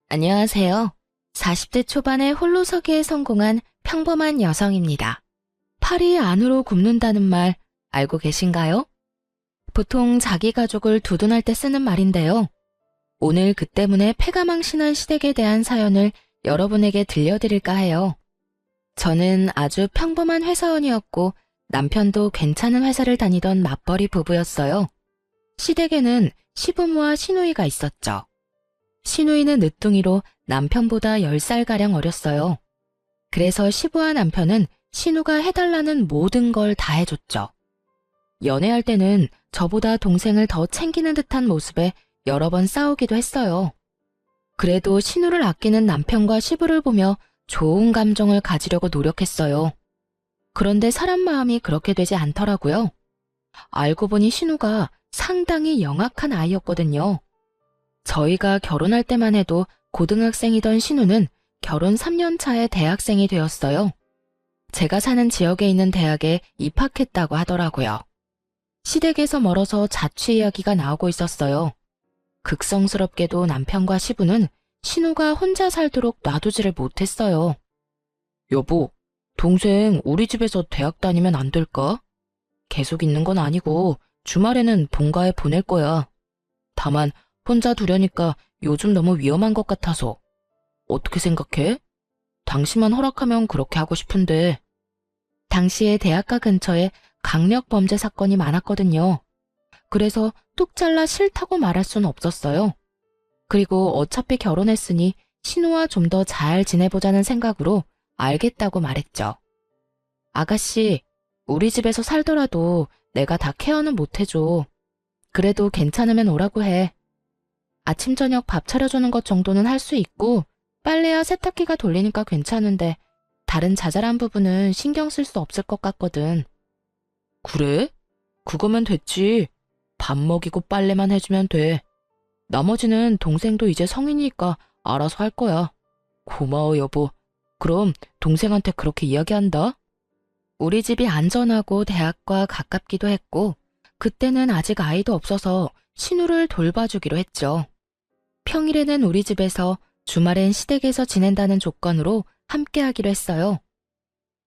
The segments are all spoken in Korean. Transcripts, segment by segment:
안녕하세요. 40대 초반에 홀로서기에 성공한 평범한 여성입니다. 팔이 안으로 굽는다는 말 알고 계신가요? 보통 자기 가족을 두둔할 때 쓰는 말인데요. 오늘 그 때문에 패가망신한 시댁에 대한 사연을 여러분에게 들려드릴까 해요. 저는 아주 평범한 회사원이었고 남편도 괜찮은 회사를 다니던 맞벌이 부부였어요. 시댁에는 시부모와 시누이가 있었죠. 시누이는 늦둥이로 남편보다 10살가량 어렸어요. 그래서 시부와 남편은 시누가 해달라는 모든 걸 다 해줬죠. 연애할 때는 저보다 동생을 더 챙기는 듯한 모습에 여러 번 싸우기도 했어요. 그래도 시누를 아끼는 남편과 시부를 보며 좋은 감정을 가지려고 노력했어요. 그런데 사람 마음이 그렇게 되지 않더라고요. 알고 보니 시누가 상당히 영악한 아이였거든요. 저희가 결혼할 때만 해도 고등학생이던 신우는 결혼 3년 차에 대학생이 되었어요. 제가 사는 지역에 있는 대학에 입학했다고 하더라고요. 시댁에서 멀어서 자취 이야기가 나오고 있었어요. 극성스럽게도 남편과 시부는 신우가 혼자 살도록 놔두지를 못했어요. 여보, 동생 우리 집에서 대학 다니면 안 될까? 계속 있는 건 아니고 주말에는 본가에 보낼 거야. 다만 혼자 두려니까 요즘 너무 위험한 것 같아서. 어떻게 생각해? 당신만 허락하면 그렇게 하고 싶은데. 당시에 대학가 근처에 강력 범죄 사건이 많았거든요. 그래서 뚝 잘라 싫다고 말할 수는 없었어요. 그리고 어차피 결혼했으니 신우와 좀 더 잘 지내보자는 생각으로 알겠다고 말했죠. 아가씨, 우리 집에서 살더라도 내가 다 케어는 못 해줘. 그래도 괜찮으면 오라고 해. 아침 저녁 밥 차려주는 것 정도는 할 수 있고 빨래야 세탁기가 돌리니까 괜찮은데 다른 자잘한 부분은 신경 쓸 수 없을 것 같거든. 그래? 그거면 됐지. 밥 먹이고 빨래만 해주면 돼. 나머지는 동생도 이제 성인이니까 알아서 할 거야. 고마워 여보. 그럼 동생한테 그렇게 이야기한다. 우리 집이 안전하고 대학과 가깝기도 했고 그때는 아직 아이도 없어서 신우를 돌봐주기로 했죠. 평일에는 우리 집에서 주말엔 시댁에서 지낸다는 조건으로 함께하기로 했어요.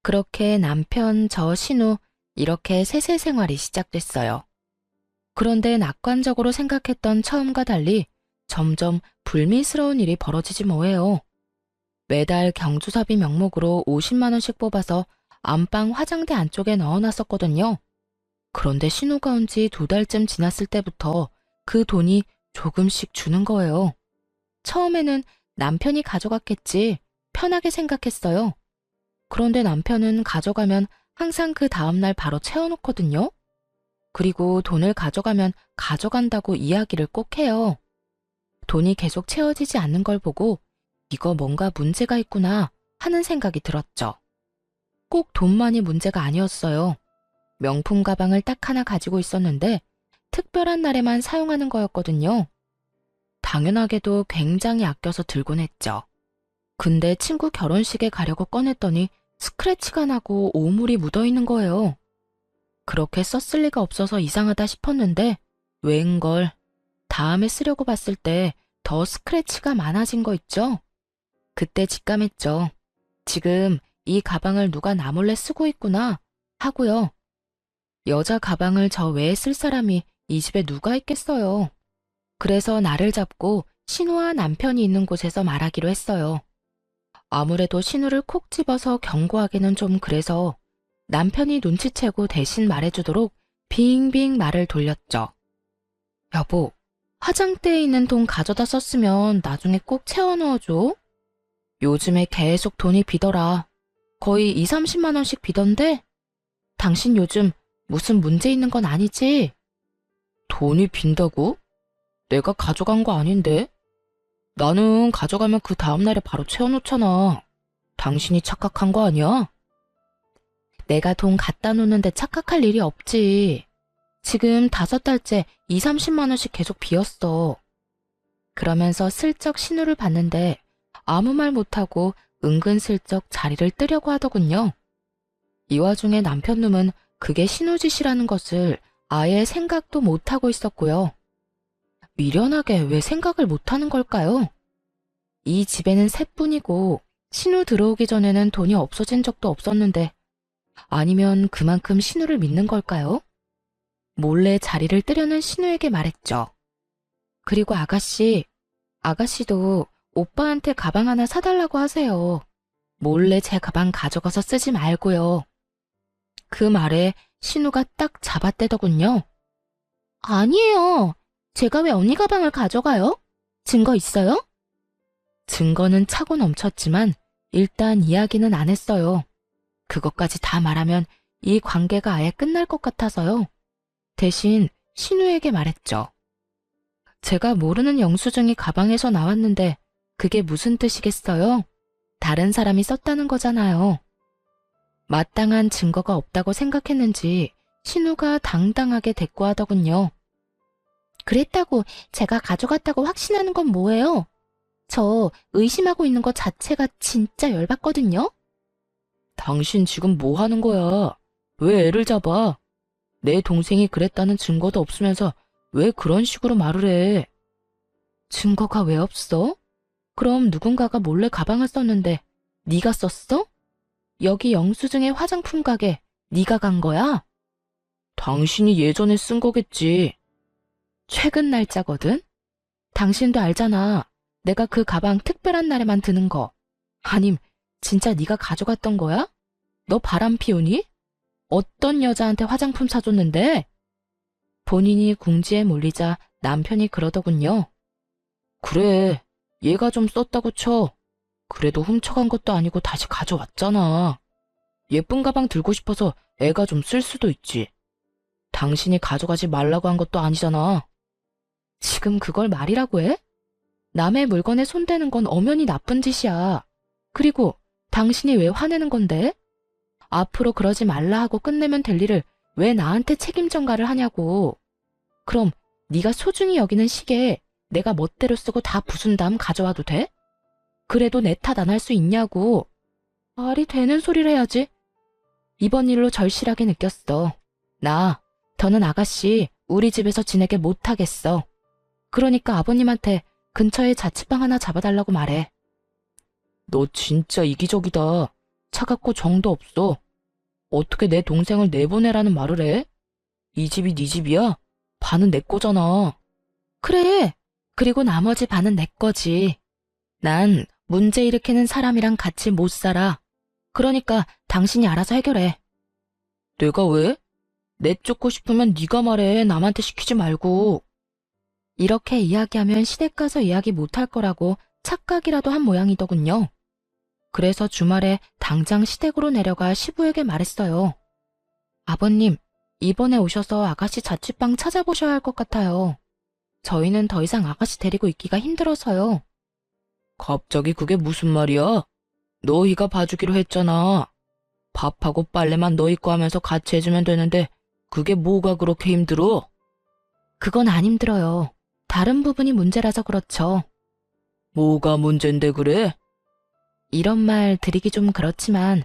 그렇게 남편, 저, 신우 이렇게 셋의 생활이 시작됐어요. 그런데 낙관적으로 생각했던 처음과 달리 점점 불미스러운 일이 벌어지지 뭐예요. 매달 경조사비 명목으로 50만 원씩 뽑아서 안방 화장대 안쪽에 넣어놨었거든요. 그런데 신우가 온 지 2달쯤 지났을 때부터 그 돈이 조금씩 주는 거예요. 처음에는 남편이 가져갔겠지 편하게 생각했어요. 그런데 남편은 가져가면 항상 그 다음날 바로 채워놓거든요. 그리고 돈을 가져가면 가져간다고 이야기를 꼭 해요. 돈이 계속 채워지지 않는 걸 보고 이거 뭔가 문제가 있구나 하는 생각이 들었죠. 꼭 돈만이 문제가 아니었어요. 명품 가방을 딱 하나 가지고 있었는데 특별한 날에만 사용하는 거였거든요. 당연하게도 굉장히 아껴서 들곤 했죠. 근데 친구 결혼식에 가려고 꺼냈더니 스크래치가 나고 오물이 묻어있는 거예요. 그렇게 썼을 리가 없어서 이상하다 싶었는데 웬걸 다음에 쓰려고 봤을 때 더 스크래치가 많아진 거 있죠? 그때 직감했죠. 지금 이 가방을 누가 나 몰래 쓰고 있구나 하고요. 여자 가방을 저 외에 쓸 사람이 이 집에 누가 있겠어요. 그래서 나를 잡고 신우와 남편이 있는 곳에서 말하기로 했어요. 아무래도 신우를 콕 집어서 경고하기는 좀 그래서 남편이 눈치채고 대신 말해주도록 빙빙 말을 돌렸죠. 여보, 화장대에 있는 돈 가져다 썼으면 나중에 꼭 채워 넣어줘. 요즘에 계속 돈이 비더라. 거의 2, 30만 원씩 비던데? 당신 요즘 무슨 문제 있는 건 아니지? 돈이 빈다고? 내가 가져간 거 아닌데? 나는 가져가면 그 다음날에 바로 채워놓잖아. 당신이 착각한 거 아니야? 내가 돈 갖다 놓는데 착각할 일이 없지. 지금 5달째 2, 30만 원씩 계속 비었어. 그러면서 슬쩍 신우를 봤는데 아무 말 못하고 은근슬쩍 자리를 뜨려고 하더군요. 이 와중에 남편 놈은 그게 신우 짓이라는 것을 아예 생각도 못하고 있었고요. 미련하게 왜 생각을 못하는 걸까요? 이 집에는 셋뿐이고 신우 들어오기 전에는 돈이 없어진 적도 없었는데 아니면 그만큼 신우를 믿는 걸까요? 몰래 자리를 뜨려는 신우에게 말했죠. 그리고 아가씨도 오빠한테 가방 하나 사달라고 하세요. 몰래 제 가방 가져가서 쓰지 말고요. 그 말에 신우가 딱 잡아떼더군요. 아니에요. 제가 왜 언니 가방을 가져가요? 증거 있어요? 증거는 차고 넘쳤지만 일단 이야기는 안 했어요. 그것까지 다 말하면 이 관계가 아예 끝날 것 같아서요. 대신 신우에게 말했죠. 제가 모르는 영수증이 가방에서 나왔는데 그게 무슨 뜻이겠어요? 다른 사람이 썼다는 거잖아요. 마땅한 증거가 없다고 생각했는지 신우가 당당하게 대꾸하더군요. 그랬다고 제가 가져갔다고 확신하는 건 뭐예요? 저 의심하고 있는 것 자체가 진짜 열받거든요? 당신 지금 뭐 하는 거야? 왜 애를 잡아? 내 동생이 그랬다는 증거도 없으면서 왜 그런 식으로 말을 해? 증거가 왜 없어? 그럼 누군가가 몰래 가방을 썼는데 네가 썼어? 여기 영수증의 화장품 가게 네가 간 거야? 당신이 예전에 쓴 거겠지. 최근 날짜거든? 당신도 알잖아. 내가 그 가방 특별한 날에만 드는 거. 아님 진짜 네가 가져갔던 거야? 너 바람 피우니? 어떤 여자한테 화장품 사줬는데? 본인이 궁지에 몰리자 남편이 그러더군요. 그래, 얘가 좀 썼다고 쳐. 그래도 훔쳐간 것도 아니고 다시 가져왔잖아. 예쁜 가방 들고 싶어서 애가 좀 쓸 수도 있지. 당신이 가져가지 말라고 한 것도 아니잖아. 지금 그걸 말이라고 해? 남의 물건에 손대는 건 엄연히 나쁜 짓이야. 그리고 당신이 왜 화내는 건데? 앞으로 그러지 말라 하고 끝내면 될 일을 왜 나한테 책임 전가를 하냐고. 그럼 네가 소중히 여기는 시계 내가 멋대로 쓰고 다 부순 다음 가져와도 돼? 그래도 내 탓 안 할 수 있냐고. 말이 되는 소리를 해야지. 이번 일로 절실하게 느꼈어. 더는 아가씨 우리 집에서 지내게 못하겠어. 그러니까 아버님한테 근처에 자취방 하나 잡아달라고 말해. 너 진짜 이기적이다. 차갑고 정도 없어. 어떻게 내 동생을 내보내라는 말을 해? 이 집이 네 집이야? 반은 내 거잖아. 그래. 그리고 나머지 반은 내 거지. 난 문제 일으키는 사람이랑 같이 못 살아. 그러니까 당신이 알아서 해결해. 내가 왜? 내쫓고 싶으면 네가 말해. 남한테 시키지 말고. 이렇게 이야기하면 시댁 가서 이야기 못할 거라고 착각이라도 한 모양이더군요. 그래서 주말에 당장 시댁으로 내려가 시부에게 말했어요. 아버님, 이번에 오셔서 아가씨 자취방 찾아보셔야 할 것 같아요. 저희는 더 이상 아가씨 데리고 있기가 힘들어서요. 갑자기 그게 무슨 말이야? 너희가 봐주기로 했잖아. 밥하고 빨래만 너희 거 하면서 같이 해주면 되는데 그게 뭐가 그렇게 힘들어? 그건 안 힘들어요. 다른 부분이 문제라서 그렇죠. 뭐가 문젠데 그래? 이런 말 드리기 좀 그렇지만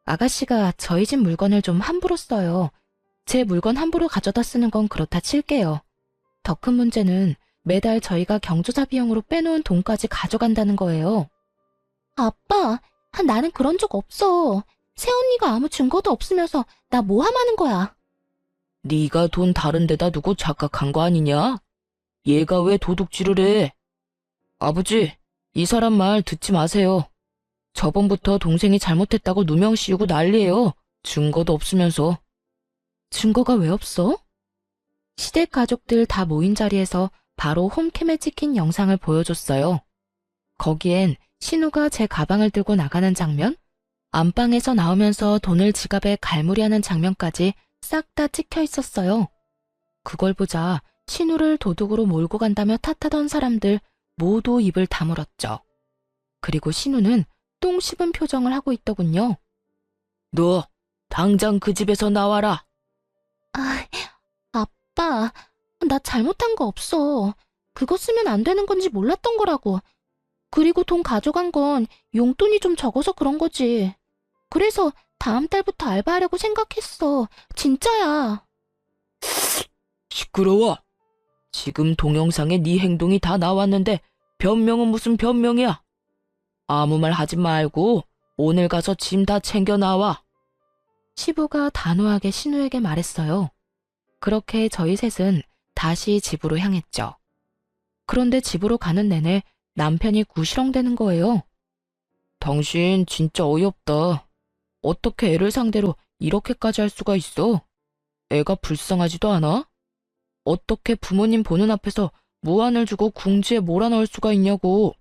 아가씨가 저희 집 물건을 좀 함부로 써요. 제 물건 함부로 가져다 쓰는 건 그렇다 칠게요. 더 큰 문제는 매달 저희가 경조사 비용으로 빼놓은 돈까지 가져간다는 거예요. 아빠, 나는 그런 적 없어. 새언니가 아무 증거도 없으면서 나 모함하는 거야. 네가 돈 다른 데다 두고 착각한 거 아니냐? 얘가 왜 도둑질을 해? 아버지, 이 사람 말 듣지 마세요. 저번부터 동생이 잘못했다고 누명 씌우고 난리예요. 증거도 없으면서. 증거가 왜 없어? 시댁 가족들 다 모인 자리에서 바로 홈캠에 찍힌 영상을 보여줬어요. 거기엔 신우가 제 가방을 들고 나가는 장면, 안방에서 나오면서 돈을 지갑에 갈무리하는 장면까지 싹 다 찍혀 있었어요. 그걸 보자 신우를 도둑으로 몰고 간다며 탓하던 사람들 모두 입을 다물었죠. 그리고 신우는 똥 씹은 표정을 하고 있더군요. 너 당장 그 집에서 나와라. 아빠, 나 잘못한 거 없어. 그거 쓰면 안 되는 건지 몰랐던 거라고. 그리고 돈 가져간 건 용돈이 좀 적어서 그런 거지. 그래서 다음 달부터 알바하려고 생각했어. 진짜야. 시끄러워. 지금 동영상에 네 행동이 다 나왔는데 변명은 무슨 변명이야. 아무 말 하지 말고 오늘 가서 짐 다 챙겨 나와. 시부가 단호하게 신우에게 말했어요. 그렇게 저희 셋은 다시 집으로 향했죠. 그런데 집으로 가는 내내 남편이 구시렁대는 거예요. 당신 진짜 어이없다. 어떻게 애를 상대로 이렇게까지 할 수가 있어? 애가 불쌍하지도 않아? 어떻게 부모님 보는 앞에서 무안을 주고 궁지에 몰아넣을 수가 있냐고.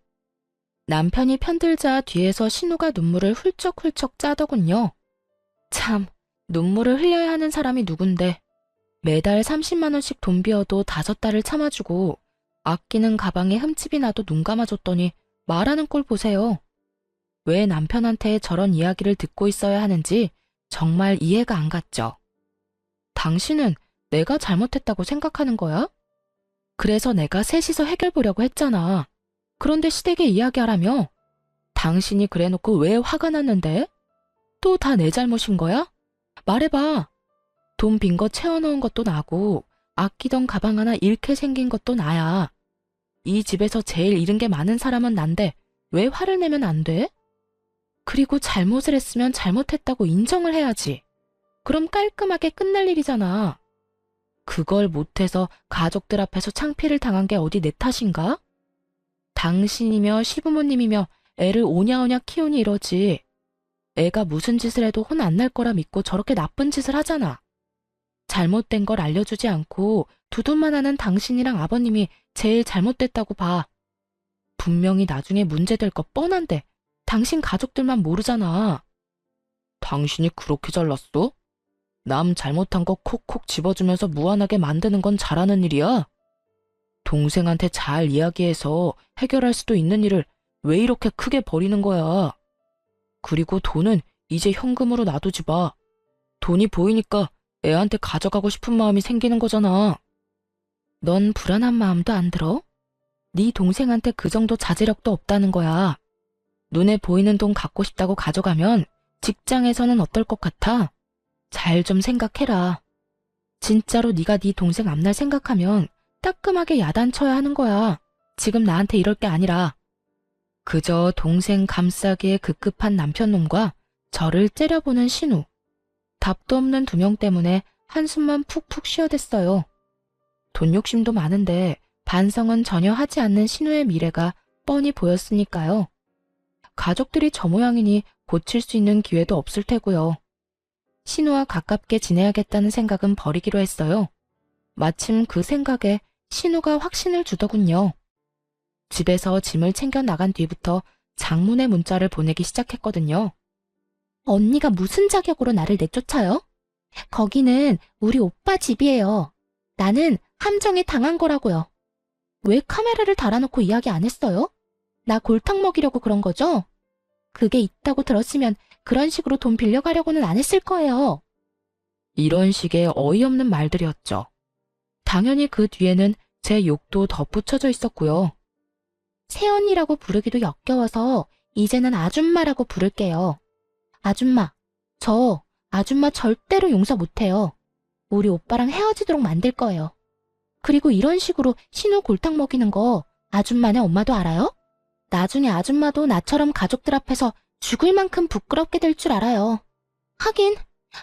남편이 편들자 뒤에서 신우가 눈물을 훌쩍훌쩍 짜더군요. 참, 눈물을 흘려야 하는 사람이 누군데. 매달 30만 원씩 돈 비어도 5달을 참아주고 아끼는 가방에 흠집이 나도 눈 감아줬더니 말하는 꼴 보세요. 왜 남편한테 저런 이야기를 듣고 있어야 하는지 정말 이해가 안 갔죠. 당신은 내가 잘못했다고 생각하는 거야? 그래서 내가 셋이서 해결 보려고 했잖아. 그런데 시댁에 이야기하라며? 당신이 그래놓고 왜 화가 났는데? 또 다 내 잘못인 거야? 말해봐. 돈 빈 거 채워넣은 것도 나고 아끼던 가방 하나 잃게 생긴 것도 나야. 이 집에서 제일 잃은 게 많은 사람은 난데 왜 화를 내면 안 돼? 그리고 잘못을 했으면 잘못했다고 인정을 해야지. 그럼 깔끔하게 끝날 일이잖아. 그걸 못해서 가족들 앞에서 창피를 당한 게 어디 내 탓인가? 당신이며 시부모님이며 애를 오냐오냐 키우니 이러지. 애가 무슨 짓을 해도 혼 안 날 거라 믿고 저렇게 나쁜 짓을 하잖아. 잘못된 걸 알려주지 않고 두둔만 하는 당신이랑 아버님이 제일 잘못됐다고 봐. 분명히 나중에 문제될 거 뻔한데 당신 가족들만 모르잖아. 당신이 그렇게 잘났어? 남 잘못한 거 콕콕 집어주면서 무안하게 만드는 건 잘하는 일이야? 동생한테 잘 이야기해서 해결할 수도 있는 일을 왜 이렇게 크게 버리는 거야? 그리고 돈은 이제 현금으로 놔두지 마. 돈이 보이니까 애한테 가져가고 싶은 마음이 생기는 거잖아. 넌 불안한 마음도 안 들어? 네 동생한테 그 정도 자제력도 없다는 거야. 눈에 보이는 돈 갖고 싶다고 가져가면 직장에서는 어떨 것 같아? 잘 좀 생각해라. 진짜로 네가 네 동생 앞날 생각하면 따끔하게 야단쳐야 하는 거야. 지금 나한테 이럴 게 아니라. 그저 동생 감싸기에 급급한 남편놈과 저를 째려보는 신우. 답도 없는 두 명 때문에 한숨만 푹푹 쉬어댔어요. 돈 욕심도 많은데 반성은 전혀 하지 않는 신우의 미래가 뻔히 보였으니까요. 가족들이 저 모양이니 고칠 수 있는 기회도 없을 테고요. 신우와 가깝게 지내야겠다는 생각은 버리기로 했어요. 마침 그 생각에 신우가 확신을 주더군요. 집에서 짐을 챙겨 나간 뒤부터 장문의 문자를 보내기 시작했거든요. 언니가 무슨 자격으로 나를 내쫓아요? 거기는 우리 오빠 집이에요. 나는 함정에 당한 거라고요. 왜 카메라를 달아놓고 이야기 안 했어요? 나 골탕 먹이려고 그런 거죠? 그게 있다고 들었으면 그런 식으로 돈 빌려가려고는 안 했을 거예요. 이런 식의 어이없는 말들이었죠. 당연히 그 뒤에는 제 욕도 덧붙여져 있었고요. 새언니라고 부르기도 역겨워서 이제는 아줌마라고 부를게요. 아줌마, 저 아줌마 절대로 용서 못해요. 우리 오빠랑 헤어지도록 만들 거예요. 그리고 이런 식으로 신우 골탕 먹이는 거 아줌마네 엄마도 알아요? 나중에 아줌마도 나처럼 가족들 앞에서 죽을 만큼 부끄럽게 될 줄 알아요. 하긴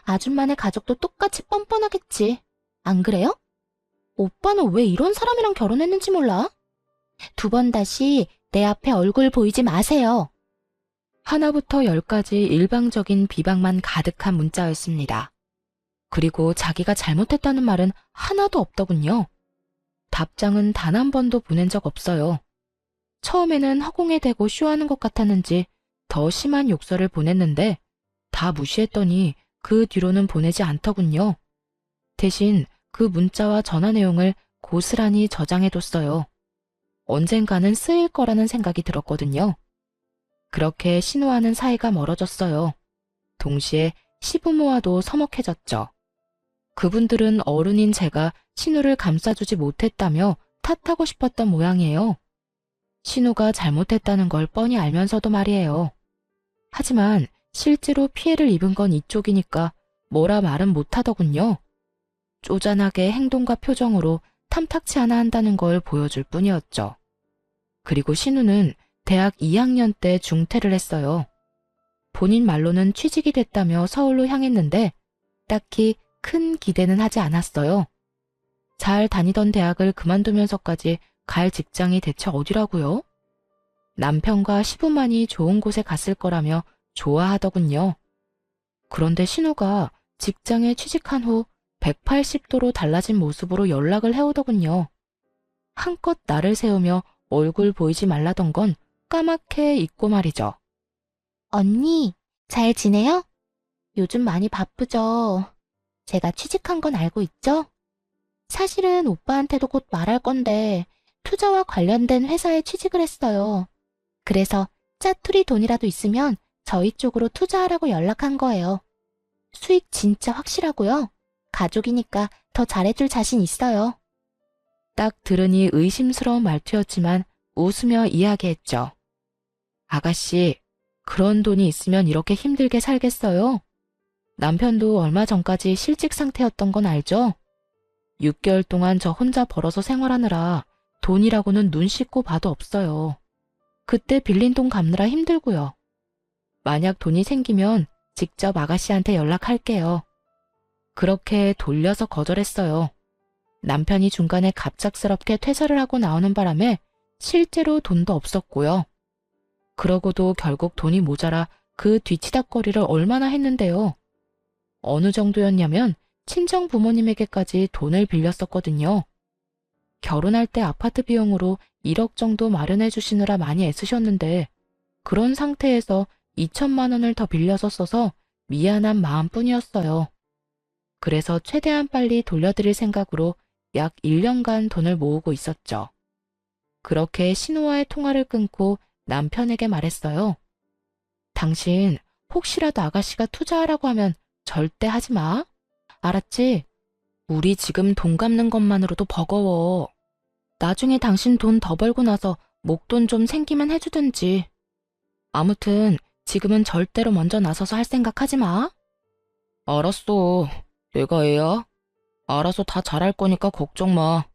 아줌마네 가족도 똑같이 뻔뻔하겠지. 안 그래요? 오빠는 왜 이런 사람이랑 결혼했는지 몰라? 2번 다시 내 앞에 얼굴 보이지 마세요. 하나부터 10까지 일방적인 비방만 가득한 문자였습니다. 그리고 자기가 잘못했다는 말은 하나도 없더군요. 답장은 단 한 번도 보낸 적 없어요. 처음에는 허공에 대고 쇼하는 것 같았는지 더 심한 욕설을 보냈는데 다 무시했더니 그 뒤로는 보내지 않더군요. 대신 그 문자와 전화 내용을 고스란히 저장해뒀어요. 언젠가는 쓰일 거라는 생각이 들었거든요. 그렇게 신우와는 사이가 멀어졌어요. 동시에 시부모와도 서먹해졌죠. 그분들은 어른인 제가 신우를 감싸주지 못했다며 탓하고 싶었던 모양이에요. 신우가 잘못했다는 걸 뻔히 알면서도 말이에요. 하지만 실제로 피해를 입은 건 이쪽이니까 뭐라 말은 못하더군요. 쪼잔하게 행동과 표정으로 탐탁치 않아 한다는 걸 보여줄 뿐이었죠. 그리고 신우는 대학 2학년 때 중퇴를 했어요. 본인 말로는 취직이 됐다며 서울로 향했는데 딱히 큰 기대는 하지 않았어요. 잘 다니던 대학을 그만두면서까지 갈 직장이 대체 어디라고요? 남편과 시부만이 좋은 곳에 갔을 거라며 좋아하더군요. 그런데 신우가 직장에 취직한 후 180도로 달라진 모습으로 연락을 해오더군요. 한껏 나를 세우며 얼굴 보이지 말라던 건 까맣게 잊고 말이죠. 언니, 잘 지내요? 요즘 많이 바쁘죠? 제가 취직한 건 알고 있죠? 사실은 오빠한테도 곧 말할 건데 투자와 관련된 회사에 취직을 했어요. 그래서 짜투리 돈이라도 있으면 저희 쪽으로 투자하라고 연락한 거예요. 수익 진짜 확실하고요. 가족이니까 더 잘해줄 자신 있어요. 딱 들으니 의심스러운 말투였지만 웃으며 이야기했죠. 아가씨, 그런 돈이 있으면 이렇게 힘들게 살겠어요? 남편도 얼마 전까지 실직 상태였던 건 알죠? 6개월 동안 저 혼자 벌어서 생활하느라 돈이라고는 눈 씻고 봐도 없어요. 그때 빌린 돈 갚느라 힘들고요. 만약 돈이 생기면 직접 아가씨한테 연락할게요. 그렇게 돌려서 거절했어요. 남편이 중간에 갑작스럽게 퇴사를 하고 나오는 바람에 실제로 돈도 없었고요. 그러고도 결국 돈이 모자라 그 뒤치다꺼리를 얼마나 했는데요. 어느 정도였냐면 친정 부모님에게까지 돈을 빌렸었거든요. 결혼할 때 아파트 비용으로 1억 정도 마련해 주시느라 많이 애쓰셨는데 그런 상태에서 2천만 원을 더 빌려서 써서 미안한 마음뿐이었어요. 그래서 최대한 빨리 돌려드릴 생각으로 약 1년간 돈을 모으고 있었죠. 그렇게 신우와의 통화를 끊고 남편에게 말했어요. 당신 혹시라도 아가씨가 투자하라고 하면 절대 하지 마. 알았지? 우리 지금 돈 갚는 것만으로도 버거워. 나중에 당신 돈 더 벌고 나서 목돈 좀 생기면 해주든지. 아무튼 지금은 절대로 먼저 나서서 할 생각 하지 마. 알았어. 내가 애야. 알아서 다 잘할 거니까 걱정 마.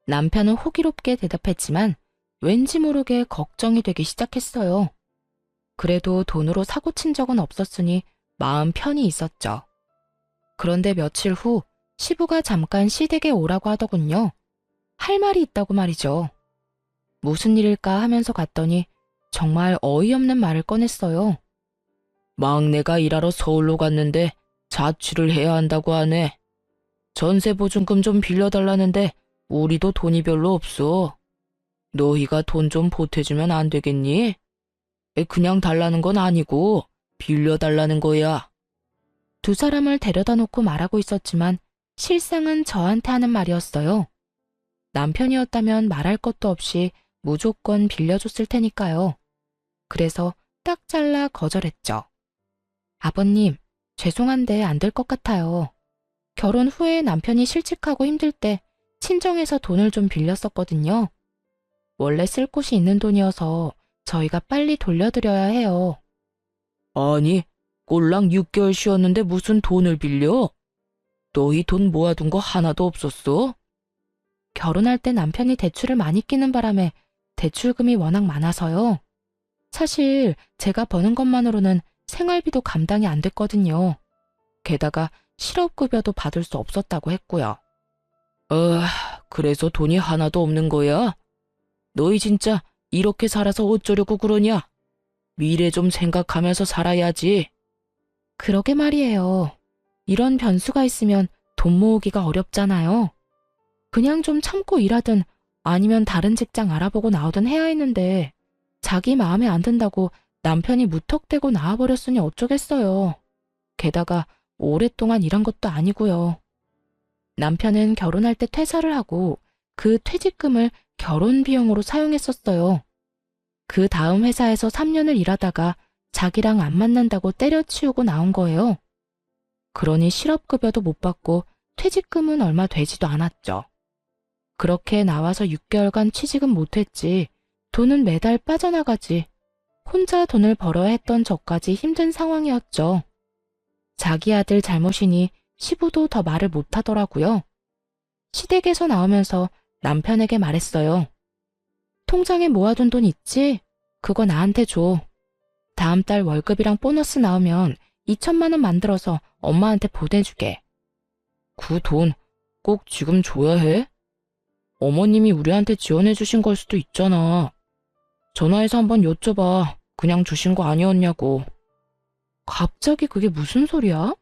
남편은 호기롭게 대답했지만 왠지 모르게 걱정이 되기 시작했어요. 그래도 돈으로 사고 친 적은 없었으니 마음 편히 있었죠. 그런데 며칠 후 시부가 잠깐 시댁에 오라고 하더군요. 할 말이 있다고 말이죠. 무슨 일일까 하면서 갔더니 정말 어이없는 말을 꺼냈어요. 막내가 일하러 서울로 갔는데 자취를 해야 한다고 하네. 전세보증금 좀 빌려달라는데 우리도 돈이 별로 없어. 너희가 돈 좀 보태주면 안 되겠니? 그냥 달라는 건 아니고 빌려달라는 거야. 두 사람을 데려다 놓고 말하고 있었지만 실상은 저한테 하는 말이었어요. 남편이었다면 말할 것도 없이 무조건 빌려줬을 테니까요. 그래서 딱 잘라 거절했죠. 아버님, 죄송한데 안 될 것 같아요. 결혼 후에 남편이 실직하고 힘들 때 친정에서 돈을 좀 빌렸었거든요. 원래 쓸 곳이 있는 돈이어서 저희가 빨리 돌려드려야 해요. 아니, 꼴랑 6개월 쉬었는데 무슨 돈을 빌려? 너희 돈 모아둔 거 하나도 없었어? 결혼할 때 남편이 대출을 많이 끼는 바람에 대출금이 워낙 많아서요. 사실 제가 버는 것만으로는 생활비도 감당이 안 됐거든요. 게다가 실업급여도 받을 수 없었다고 했고요. 그래서 돈이 하나도 없는 거야? 너희 진짜 이렇게 살아서 어쩌려고 그러냐? 미래 좀 생각하면서 살아야지. 그러게 말이에요. 이런 변수가 있으면 돈 모으기가 어렵잖아요. 그냥 좀 참고 일하든 아니면 다른 직장 알아보고 나오든 해야 했는데 자기 마음에 안 든다고 남편이 무턱대고 나와버렸으니 어쩌겠어요. 게다가 오랫동안 일한 것도 아니고요. 남편은 결혼할 때 퇴사를 하고 그 퇴직금을 결혼 비용으로 사용했었어요. 그 다음 회사에서 3년을 일하다가 자기랑 안 만난다고 때려치우고 나온 거예요. 그러니 실업급여도 못 받고 퇴직금은 얼마 되지도 않았죠. 그렇게 나와서 6개월간 취직은 못했지. 돈은 매달 빠져나가지. 혼자 돈을 벌어야 했던 저까지 힘든 상황이었죠. 자기 아들 잘못이니 시부도 더 말을 못하더라고요. 시댁에서 나오면서 남편에게 말했어요. 통장에 모아둔 돈 있지? 그거 나한테 줘. 다음 달 월급이랑 보너스 나오면 2천만 원 만들어서 엄마한테 보내주게. 그 돈 꼭 지금 줘야 해? 어머님이 우리한테 지원해 주신 걸 수도 있잖아. 전화해서 한번 여쭤봐. 그냥 주신 거 아니었냐고. 갑자기 그게 무슨 소리야?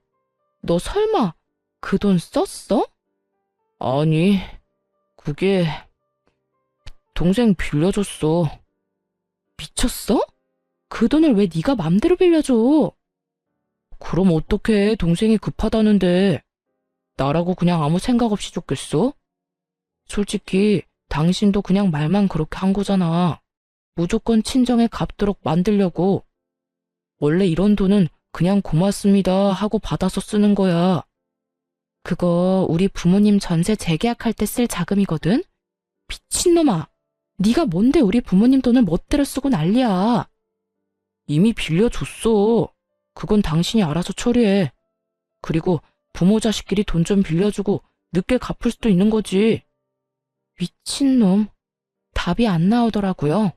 너 설마 그 돈 썼어? 아니, 그게 동생 빌려줬어. 미쳤어? 그 돈을 왜 네가 맘대로 빌려줘? 그럼 어떡해, 동생이 급하다는데. 나라고 그냥 아무 생각 없이 줬겠어? 솔직히 당신도 그냥 말만 그렇게 한 거잖아. 무조건 친정에 갚도록 만들려고. 원래 이런 돈은 그냥 고맙습니다 하고 받아서 쓰는 거야. 그거 우리 부모님 전세 재계약할 때 쓸 자금이거든? 미친놈아. 네가 뭔데 우리 부모님 돈을 멋대로 쓰고 난리야. 이미 빌려줬어. 그건 당신이 알아서 처리해. 그리고 부모 자식끼리 돈 좀 빌려주고 늦게 갚을 수도 있는 거지. 미친놈. 답이 안 나오더라고요.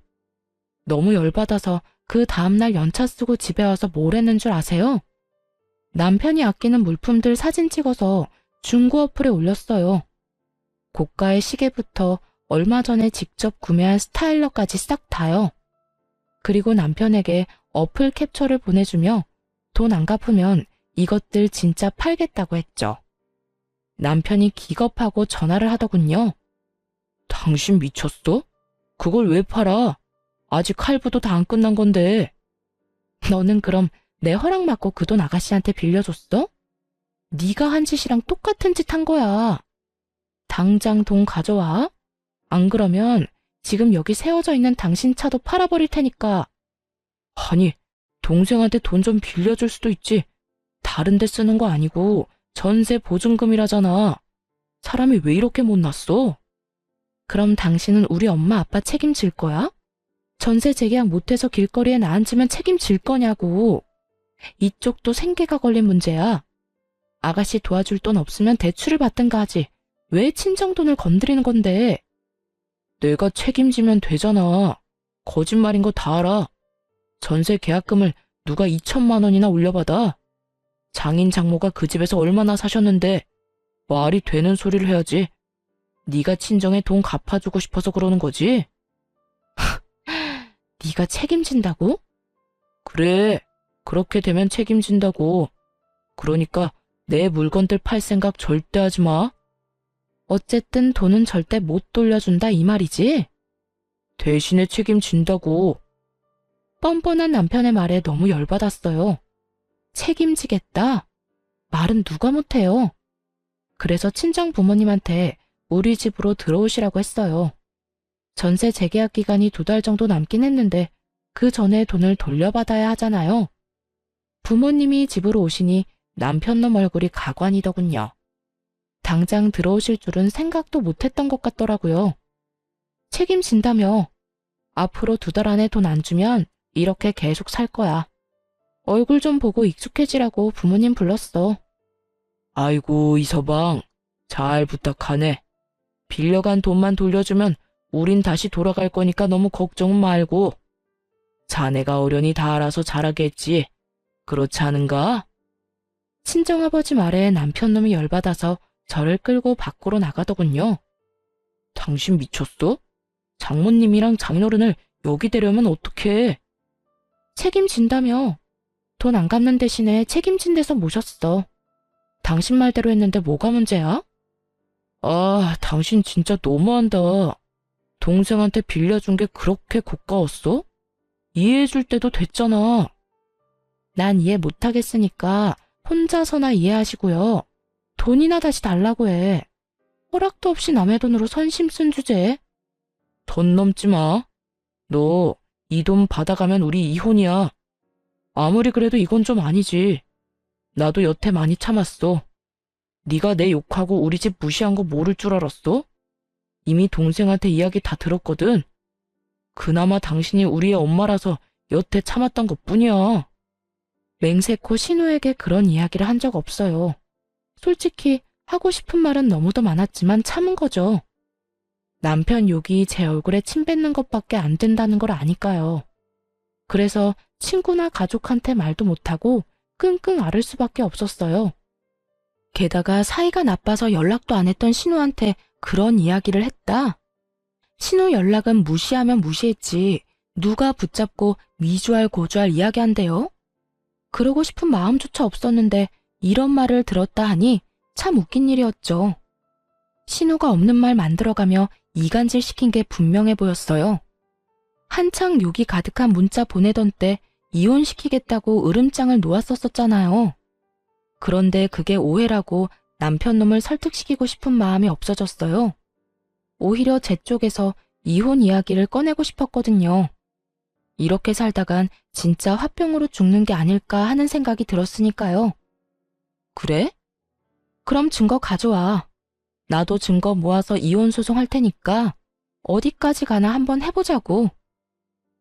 너무 열받아서 그 다음날 연차 쓰고 집에 와서 뭘 했는 줄 아세요? 남편이 아끼는 물품들 사진 찍어서 중고 어플에 올렸어요. 고가의 시계부터 얼마 전에 직접 구매한 스타일러까지 싹 다요. 그리고 남편에게 어플 캡처를 보내주며 돈 안 갚으면 이것들 진짜 팔겠다고 했죠. 남편이 기겁하고 전화를 하더군요. 당신 미쳤어? 그걸 왜 팔아? 아직 할부도 다 안 끝난 건데. 너는 그럼 내 허락 받고 그 돈 아가씨한테 빌려줬어? 네가 한 짓이랑 똑같은 짓 한 거야. 당장 돈 가져와. 안 그러면 지금 여기 세워져 있는 당신 차도 팔아버릴 테니까. 아니, 동생한테 돈 좀 빌려줄 수도 있지. 다른 데 쓰는 거 아니고 전세 보증금이라잖아. 사람이 왜 이렇게 못났어? 그럼 당신은 우리 엄마 아빠 책임질 거야? 전세 재계약 못해서 길거리에 나앉으면 책임질 거냐고. 이쪽도 생계가 걸린 문제야. 아가씨 도와줄 돈 없으면 대출을 받든가 하지. 왜 친정돈을 건드리는 건데? 내가 책임지면 되잖아. 거짓말인 거 다 알아. 전세 계약금을 누가 2천만 원이나 올려받아? 장인 장모가 그 집에서 얼마나 사셨는데 말이 되는 소리를 해야지. 네가 친정에 돈 갚아주고 싶어서 그러는 거지? 네가 책임진다고? 그래, 그렇게 되면 책임진다고. 그러니까 내 물건들 팔 생각 절대 하지 마. 어쨌든 돈은 절대 못 돌려준다 이 말이지? 대신에 책임진다고. 뻔뻔한 남편의 말에 너무 열받았어요. 책임지겠다? 말은 누가 못해요. 그래서 친정 부모님한테 우리 집으로 들어오시라고 했어요. 전세 재계약 기간이 2달 정도 남긴 했는데 그 전에 돈을 돌려받아야 하잖아요. 부모님이 집으로 오시니 남편놈 얼굴이 가관이더군요. 당장 들어오실 줄은 생각도 못했던 것 같더라고요. 책임진다며. 앞으로 2달 안에 돈 안 주면 이렇게 계속 살 거야. 얼굴 좀 보고 익숙해지라고 부모님 불렀어. 아이고, 이서방. 잘 부탁하네. 빌려간 돈만 돌려주면 우린 다시 돌아갈 거니까 너무 걱정 말고. 자네가 어련히 다 알아서 잘하겠지. 그렇지 않은가? 친정아버지 말에 남편놈이 열받아서 저를 끌고 밖으로 나가더군요. 당신 미쳤어? 장모님이랑 장인어른을 여기 데려오면 어떡해? 책임진다며. 돈 안 갚는 대신에 책임진 데서 모셨어. 당신 말대로 했는데 뭐가 문제야? 아, 당신 진짜 너무한다. 동생한테 빌려준 게 그렇게 고가웠어? 이해해줄 때도 됐잖아. 난 이해 못하겠으니까 혼자서나 이해하시고요. 돈이나 다시 달라고 해. 허락도 없이 남의 돈으로 선심 쓴 주제에. 돈 넘지 마. 너 이 돈 받아가면 우리 이혼이야. 아무리 그래도 이건 좀 아니지. 나도 여태 많이 참았어. 네가 내 욕하고 우리 집 무시한 거 모를 줄 알았어? 이미 동생한테 이야기 다 들었거든. 그나마 당신이 우리의 엄마라서 여태 참았던 것뿐이야. 맹세코 신우에게 그런 이야기를 한 적 없어요. 솔직히 하고 싶은 말은 너무도 많았지만 참은 거죠. 남편 욕이 제 얼굴에 침 뱉는 것밖에 안 된다는 걸 아니까요. 그래서 친구나 가족한테 말도 못하고 끙끙 앓을 수밖에 없었어요. 게다가 사이가 나빠서 연락도 안 했던 신우한테 그런 이야기를 했다? 신우 연락은 무시하면 무시했지 누가 붙잡고 미주알 고주알 이야기한대요? 그러고 싶은 마음조차 없었는데 이런 말을 들었다 하니 참 웃긴 일이었죠. 신우가 없는 말 만들어가며 이간질 시킨 게 분명해 보였어요. 한창 욕이 가득한 문자 보내던 때 이혼시키겠다고 으름장을 놓았었잖아요. 그런데 그게 오해라고 남편 놈을 설득시키고 싶은 마음이 없어졌어요. 오히려 제 쪽에서 이혼 이야기를 꺼내고 싶었거든요. 이렇게 살다간 진짜 화병으로 죽는 게 아닐까 하는 생각이 들었으니까요. 그래? 그럼 증거 가져와. 나도 증거 모아서 이혼 소송할 테니까 어디까지 가나 한번 해보자고.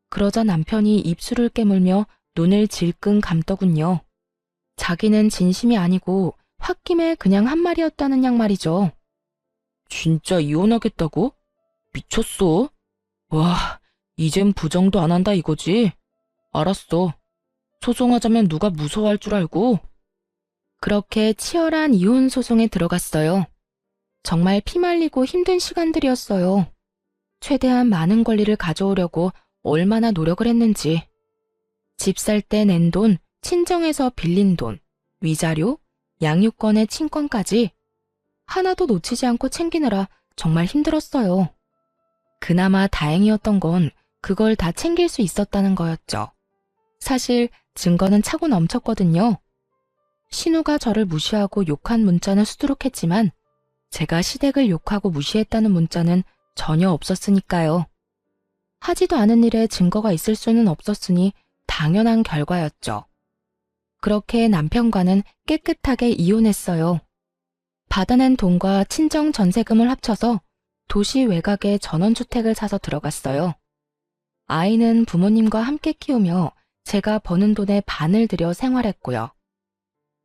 그러자 남편이 입술을 깨물며 눈을 질끈 감더군요. 자기는 진심이 아니고 홧김에 그냥 한 말이었다는 양 말이죠. 진짜 이혼하겠다고? 미쳤어? 와, 이젠 부정도 안 한다 이거지? 알았어. 소송하자면 누가 무서워할 줄 알고? 그렇게 치열한 이혼 소송에 들어갔어요. 정말 피말리고 힘든 시간들이었어요. 최대한 많은 권리를 가져오려고 얼마나 노력을 했는지. 집 살 때 낸 돈, 친정에서 빌린 돈, 위자료, 양육권의 친권까지 하나도 놓치지 않고 챙기느라 정말 힘들었어요. 그나마 다행이었던 건 그걸 다 챙길 수 있었다는 거였죠. 사실 증거는 차고 넘쳤거든요. 신우가 저를 무시하고 욕한 문자는 수두룩했지만 제가 시댁을 욕하고 무시했다는 문자는 전혀 없었으니까요. 하지도 않은 일에 증거가 있을 수는 없었으니 당연한 결과였죠. 그렇게 남편과는 깨끗하게 이혼했어요. 받아낸 돈과 친정 전세금을 합쳐서 도시 외곽에 전원주택을 사서 들어갔어요. 아이는 부모님과 함께 키우며 제가 버는 돈의 반을 들여 생활했고요.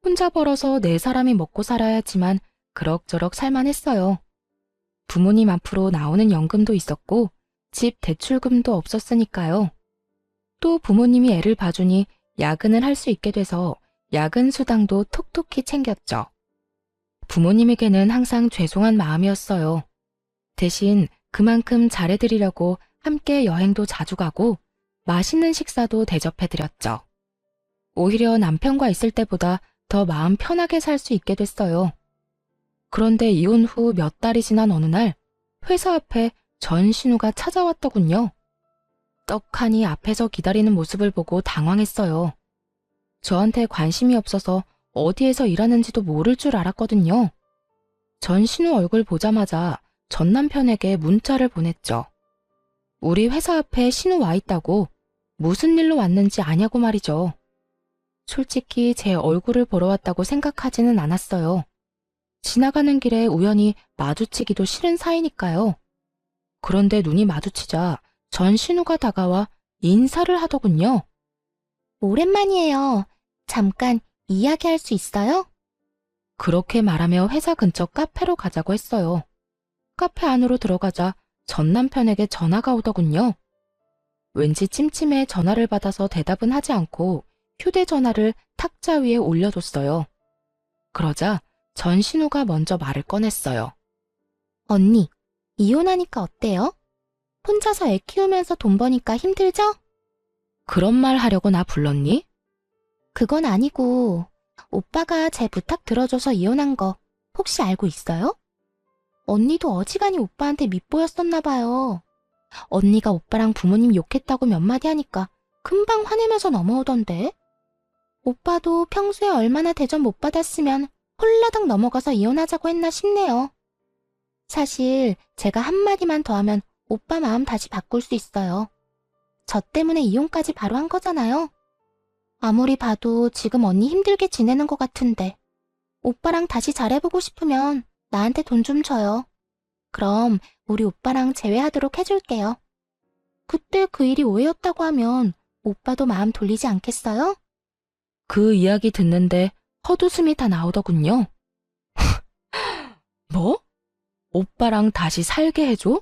혼자 벌어서 네 사람이 먹고 살아야 하지만 그럭저럭 살만했어요. 부모님 앞으로 나오는 연금도 있었고 집 대출금도 없었으니까요. 또 부모님이 애를 봐주니 야근을 할 수 있게 돼서 야근 수당도 톡톡히 챙겼죠. 부모님에게는 항상 죄송한 마음이었어요. 대신 그만큼 잘해드리려고 함께 여행도 자주 가고 맛있는 식사도 대접해드렸죠. 오히려 남편과 있을 때보다 더 마음 편하게 살 수 있게 됐어요. 그런데 이혼 후 몇 달이 지난 어느 날 회사 앞에 전신우가 찾아왔더군요. 떡하니 앞에서 기다리는 모습을 보고 당황했어요. 저한테 관심이 없어서 어디에서 일하는지도 모를 줄 알았거든요. 전신우 얼굴 보자마자 전 남편에게 문자를 보냈죠. 우리 회사 앞에 신우 와 있다고 무슨 일로 왔는지 아냐고 말이죠. 솔직히 제 얼굴을 보러 왔다고 생각하지는 않았어요. 지나가는 길에 우연히 마주치기도 싫은 사이니까요. 그런데 눈이 마주치자 전신우가 다가와 인사를 하더군요. 오랜만이에요. 잠깐 이야기할 수 있어요? 그렇게 말하며 회사 근처 카페로 가자고 했어요. 카페 안으로 들어가자 전 남편에게 전화가 오더군요. 왠지 찜찜해 전화를 받아서 대답은 하지 않고 휴대전화를 탁자 위에 올려뒀어요. 그러자 전신우가 먼저 말을 꺼냈어요. 언니, 이혼하니까 어때요? 혼자서 애 키우면서 돈 버니까 힘들죠? 그런 말 하려고 나 불렀니? 그건 아니고 오빠가 제 부탁 들어줘서 이혼한 거 혹시 알고 있어요? 언니도 어지간히 오빠한테 밉보였었나 봐요. 언니가 오빠랑 부모님 욕했다고 몇 마디 하니까 금방 화내면서 넘어오던데. 오빠도 평소에 얼마나 대접 못 받았으면 홀라당 넘어가서 이혼하자고 했나 싶네요. 사실 제가 한마디만 더 하면 오빠 마음 다시 바꿀 수 있어요. 저 때문에 이혼까지 바로 한 거잖아요. 아무리 봐도 지금 언니 힘들게 지내는 것 같은데 오빠랑 다시 잘해보고 싶으면 나한테 돈 좀 줘요. 그럼 우리 오빠랑 재회하도록 해줄게요. 그때 그 일이 오해였다고 하면 오빠도 마음 돌리지 않겠어요? 그 이야기 듣는데 헛웃음이 다 나오더군요. 뭐? 오빠랑 다시 살게 해줘?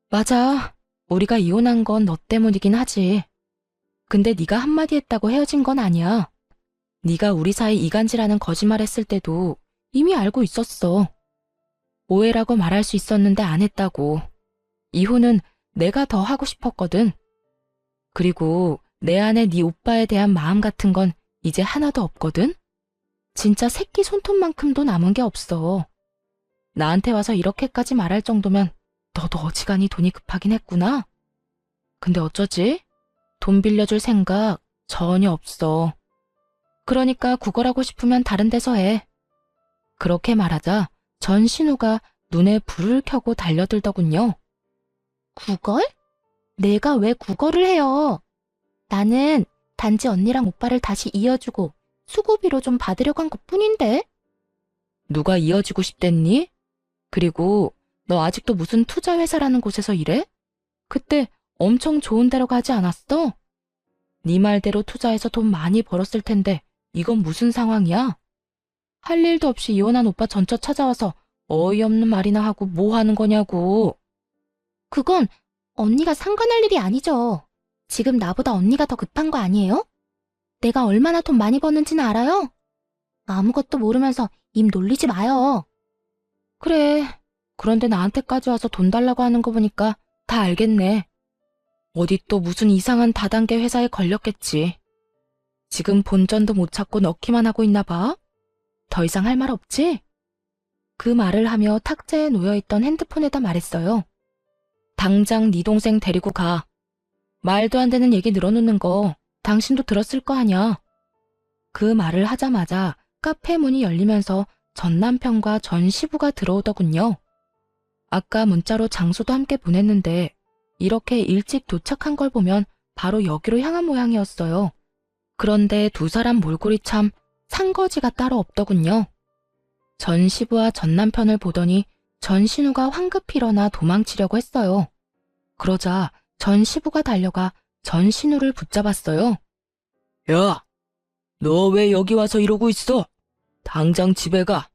맞아. 우리가 이혼한 건 너 때문이긴 하지. 근데 네가 한마디 했다고 헤어진 건 아니야. 네가 우리 사이 이간질하는 거짓말 했을 때도 이미 알고 있었어. 오해라고 말할 수 있었는데 안 했다고. 이혼은 내가 더 하고 싶었거든. 그리고 내 안에 네 오빠에 대한 마음 같은 건 이제 하나도 없거든? 진짜 새끼 손톱만큼도 남은 게 없어. 나한테 와서 이렇게까지 말할 정도면 너도 어지간히 돈이 급하긴 했구나. 근데 어쩌지? 돈 빌려줄 생각 전혀 없어. 그러니까 구걸하고 싶으면 다른 데서 해. 그렇게 말하자 전신우가 눈에 불을 켜고 달려들더군요. 구걸? 내가 왜 구걸을 해요? 나는 단지 언니랑 오빠를 다시 이어주고 수고비로 좀 받으려고 한 것뿐인데. 누가 이어지고 싶댔니? 그리고 너 아직도 무슨 투자회사라는 곳에서 일해? 그때 엄청 좋은 데로 가지 않았어? 네 말대로 투자해서 돈 많이 벌었을 텐데 이건 무슨 상황이야? 할 일도 없이 이혼한 오빠 전처 찾아와서 어이없는 말이나 하고 뭐 하는 거냐고. 그건 언니가 상관할 일이 아니죠. 지금 나보다 언니가 더 급한 거 아니에요? 내가 얼마나 돈 많이 버는지는 알아요? 아무것도 모르면서 입 놀리지 마요. 그래. 그런데 나한테까지 와서 돈 달라고 하는 거 보니까 다 알겠네. 어디 또 무슨 이상한 다단계 회사에 걸렸겠지. 지금 본전도 못 찾고 넣기만 하고 있나 봐. 더 이상 할 말 없지? 그 말을 하며 탁자에 놓여있던 핸드폰에다 말했어요. 당장 네 동생 데리고 가. 말도 안 되는 얘기 늘어놓는 거 당신도 들었을 거 아냐. 그 말을 하자마자 카페 문이 열리면서 전 남편과 전 시부가 들어오더군요. 아까 문자로 장소도 함께 보냈는데 이렇게 일찍 도착한 걸 보면 바로 여기로 향한 모양이었어요. 그런데 두 사람 몰골이 참 상거지가 따로 없더군요. 전 시부와 전 남편을 보더니 전 신우가 황급히 일어나 도망치려고 했어요. 그러자 전 시부가 달려가 전 신우를 붙잡았어요. 야, 너 왜 여기 와서 이러고 있어? 당장 집에 가.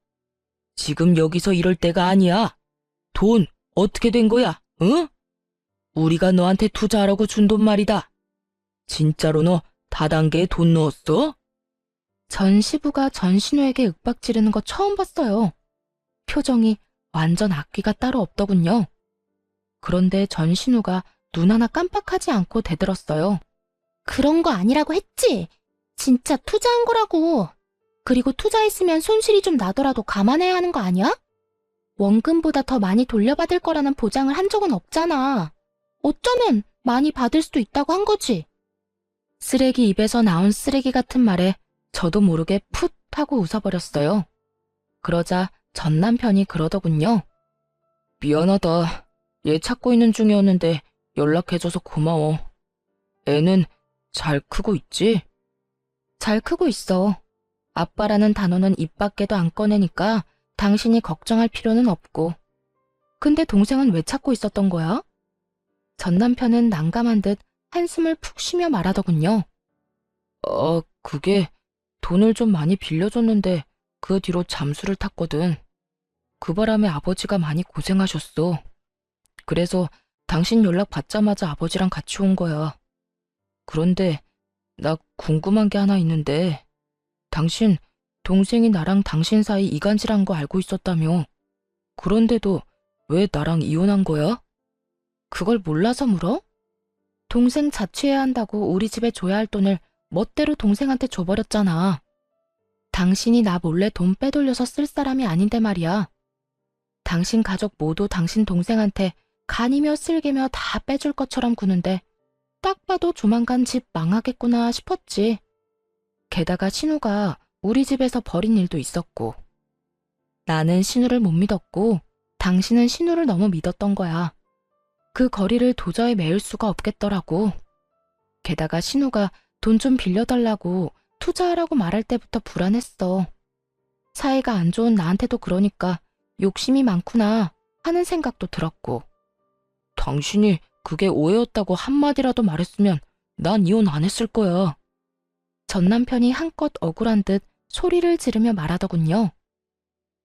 지금 여기서 이럴 때가 아니야. 돈 어떻게 된 거야, 응? 우리가 너한테 투자하라고 준 돈 말이다. 진짜로 너 다단계에 돈 넣었어? 전 시부가 전 신우에게 윽박 지르는 거 처음 봤어요. 표정이 완전 악귀가 따로 없더군요. 그런데 전 신우가 눈 하나 깜빡하지 않고 대들었어요. 그런 거 아니라고 했지? 진짜 투자한 거라고. 그리고 투자했으면 손실이 좀 나더라도 감안해야 하는 거 아니야? 원금보다 더 많이 돌려받을 거라는 보장을 한 적은 없잖아. 어쩌면 많이 받을 수도 있다고 한 거지. 쓰레기 입에서 나온 쓰레기 같은 말에 저도 모르게 풋 하고 웃어버렸어요. 그러자 전 남편이 그러더군요. 미안하다. 얘 찾고 있는 중이었는데 연락해줘서 고마워. 애는 잘 크고 있지? 잘 크고 있어. 아빠라는 단어는 입 밖에도 안 꺼내니까 당신이 걱정할 필요는 없고. 근데 동생은 왜 찾고 있었던 거야? 전 남편은 난감한 듯 한숨을 푹 쉬며 말하더군요. 그게 돈을 좀 많이 빌려줬는데 그 뒤로 잠수를 탔거든. 그 바람에 아버지가 많이 고생하셨어. 그래서 당신 연락 받자마자 아버지랑 같이 온 거야. 그런데 나 궁금한 게 하나 있는데 당신 동생이 나랑 당신 사이 이간질한 거 알고 있었다며. 그런데도 왜 나랑 이혼한 거야? 그걸 몰라서 물어? 동생 자취해야 한다고 우리 집에 줘야 할 돈을 멋대로 동생한테 줘버렸잖아. 당신이 나 몰래 돈 빼돌려서 쓸 사람이 아닌데 말이야. 당신 가족 모두 당신 동생한테 간이며 쓸개며 다 빼줄 것처럼 구는데 딱 봐도 조만간 집 망하겠구나 싶었지. 게다가 신우가 우리 집에서 벌인 일도 있었고. 나는 신우를 못 믿었고 당신은 신우를 너무 믿었던 거야. 그 거리를 도저히 메울 수가 없겠더라고. 게다가 신우가 돈 좀 빌려달라고 투자하라고 말할 때부터 불안했어. 사이가 안 좋은 나한테도 그러니까 욕심이 많구나 하는 생각도 들었고. 당신이 그게 오해였다고 한마디라도 말했으면 난 이혼 안 했을 거야. 전 남편이 한껏 억울한 듯 소리를 지르며 말하더군요.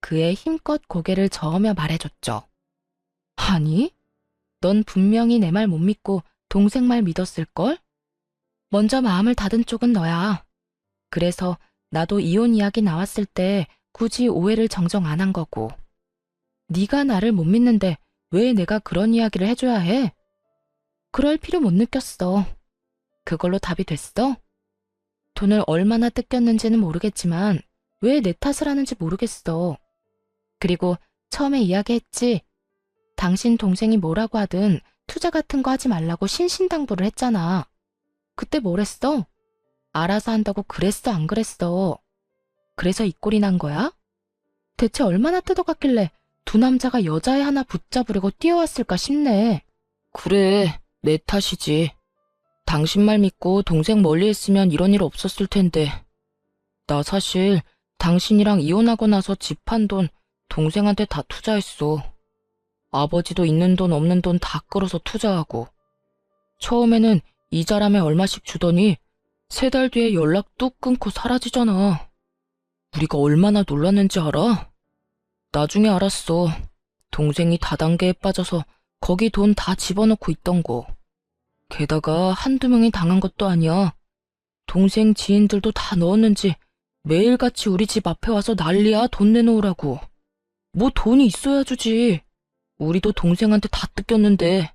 그의 힘껏 고개를 저으며 말해줬죠. 아니, 넌 분명히 내 말 못 믿고 동생 말 믿었을걸? 먼저 마음을 닫은 쪽은 너야. 그래서 나도 이혼 이야기 나왔을 때 굳이 오해를 정정 안 한 거고. 네가 나를 못 믿는데 왜 내가 그런 이야기를 해줘야 해? 그럴 필요 못 느꼈어. 그걸로 답이 됐어? 돈을 얼마나 뜯겼는지는 모르겠지만 왜 내 탓을 하는지 모르겠어. 그리고 처음에 이야기했지. 당신 동생이 뭐라고 하든 투자 같은 거 하지 말라고 신신당부를 했잖아. 그때 뭘 했어? 알아서 한다고 그랬어, 안 그랬어? 그래서 이 꼴이 난 거야? 대체 얼마나 뜯어갔길래 두 남자가 여자애 하나 붙잡으려고 뛰어왔을까 싶네. 그래, 내 탓이지. 당신 말 믿고 동생 멀리 했으면 이런 일 없었을 텐데. 나 사실 당신이랑 이혼하고 나서 집 판 돈 동생한테 다 투자했어. 아버지도 있는 돈 없는 돈 다 끌어서 투자하고. 처음에는 이자람에 얼마씩 주더니 3달 뒤에 연락 뚝 끊고 사라지잖아. 우리가 얼마나 놀랐는지 알아? 나중에 알았어. 동생이 다단계에 빠져서 거기 돈 다 집어넣고 있던 거. 게다가 한두 명이 당한 것도 아니야. 동생 지인들도 다 넣었는지 매일같이 우리 집 앞에 와서 난리야. 돈 내놓으라고. 뭐 돈이 있어야 주지. 우리도 동생한테 다 뜯겼는데.